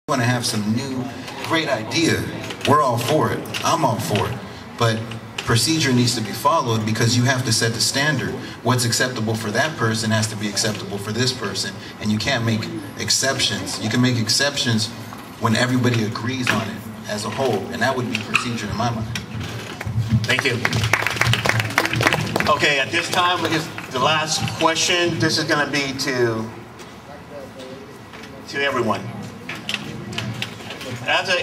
want to have some new, great idea, we're all for it. I'm all for it. But procedure needs to be followed because you have to set the standard. What's acceptable for that person has to be acceptable for this person. And you can't make exceptions. You can make exceptions when everybody agrees on it as a whole. And that would be procedure in my mind. Thank you. Okay, at this time, the last question. This is going to be to everyone. As an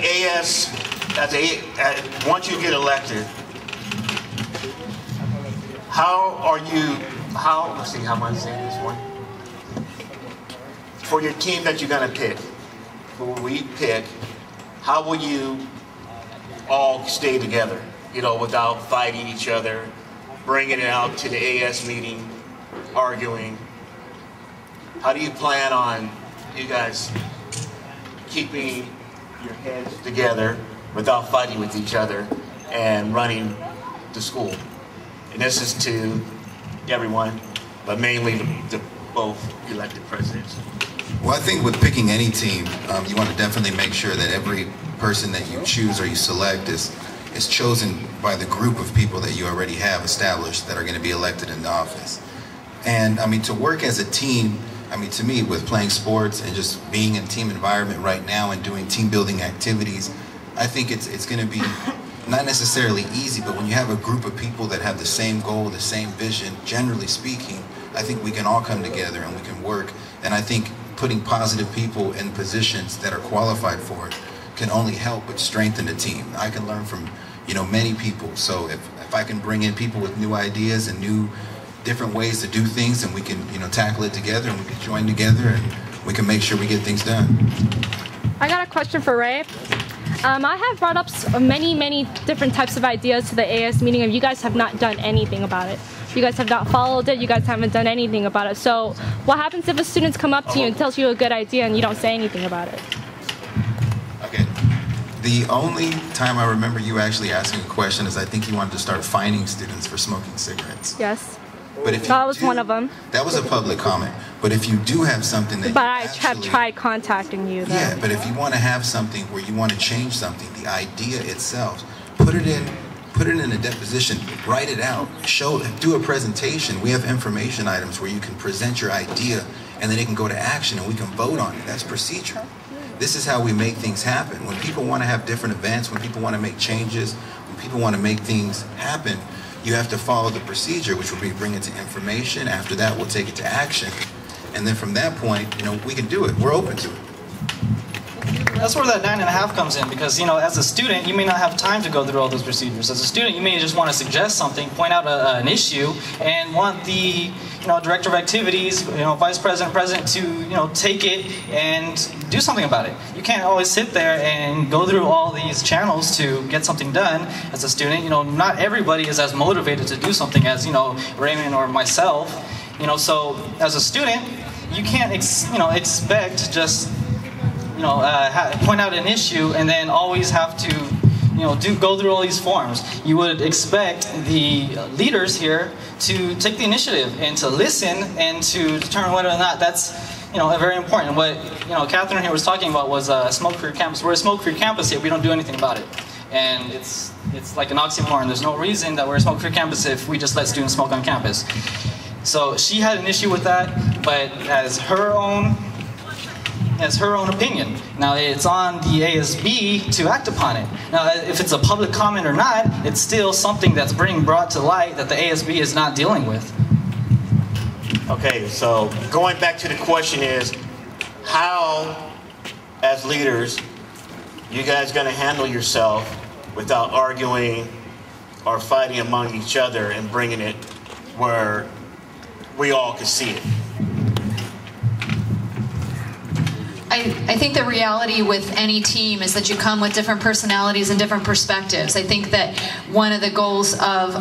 once you get elected, let's see, how am I saying this one? For your team that you're going to pick, who we pick, how will you all stay together, without fighting each other, bringing it out to the AS meeting, arguing? How do you plan on you guys keeping your heads together without fighting with each other and running the school? And this is to everyone, but mainly the both elected presidents. Well, I think with picking any team, you want to definitely make sure that every person that you choose or you select is chosen by the group of people that you already have established that are going to be elected into office. And I mean, to work as a team, I mean, to me, with playing sports and just being in a team environment right now and doing team building activities, I think it's going to be not necessarily easy, but when you have a group of people that have the same goal, the same vision, generally speaking, I think we can all come together and we can work. And I think putting positive people in positions that are qualified for it can only help but strengthen the team. I can learn from, many people. So if I can bring in people with new ideas and new different ways to do things, and we can, tackle it together, and we can join together, and we can make sure we get things done. I got a question for Ray. I have brought up many different types of ideas to the AS meeting, and you guys have not done anything about it. You guys have not followed it. You guys haven't done anything about it. So what happens if a student comes up to you and tells you a good idea and you don't say anything about it? Okay. The only time I remember you actually asking a question is I think you wanted to start fining students for smoking cigarettes. Yes. But if that was one of them. That was a public comment. But if you do have something that But I have tried contacting you, though. Yeah, but if you want to have something where you want to change something, the idea itself, put it in a deposition, write it out, do a presentation. We have information items where you can present your idea and then it can go to action and we can vote on it. That's procedure. This is how we make things happen. When people want to have different events, when people want to make changes, when people want to make things happen, you have to follow the procedure, which will be bring it to information. After that, we'll take it to action. And then from that point, we can do it. We're open to it. That's where that 9.5 comes in, because as a student you may not have time to go through all those procedures. As a student you may just want to suggest something, point out an issue, and want the director of activities, vice president, president to take it and do something about it. You can't always sit there and go through all these channels to get something done. As a student, not everybody is as motivated to do something as Raymond or myself. So as a student you can't expect just point out an issue and then always have to, go through all these forms. You would expect the leaders here to take the initiative and to listen and to determine whether or not that's, very important. What, Catherine here was talking about was a smoke-free campus. We're a smoke-free campus here. We don't do anything about it. And it's like an oxymoron. There's no reason that we're a smoke-free campus if we just let students smoke on campus. So she had an issue with that, but as her own opinion. Now it's on the ASB to act upon it. Now if it's a public comment or not, it's still something that's being brought to light that the ASB is not dealing with. Okay, so going back to the question is, how, as leaders, you guys going to handle yourself without arguing or fighting among each other and bringing it where we all can see it? I think the reality with any team is that you come with different personalities and different perspectives. I think that one of the goals of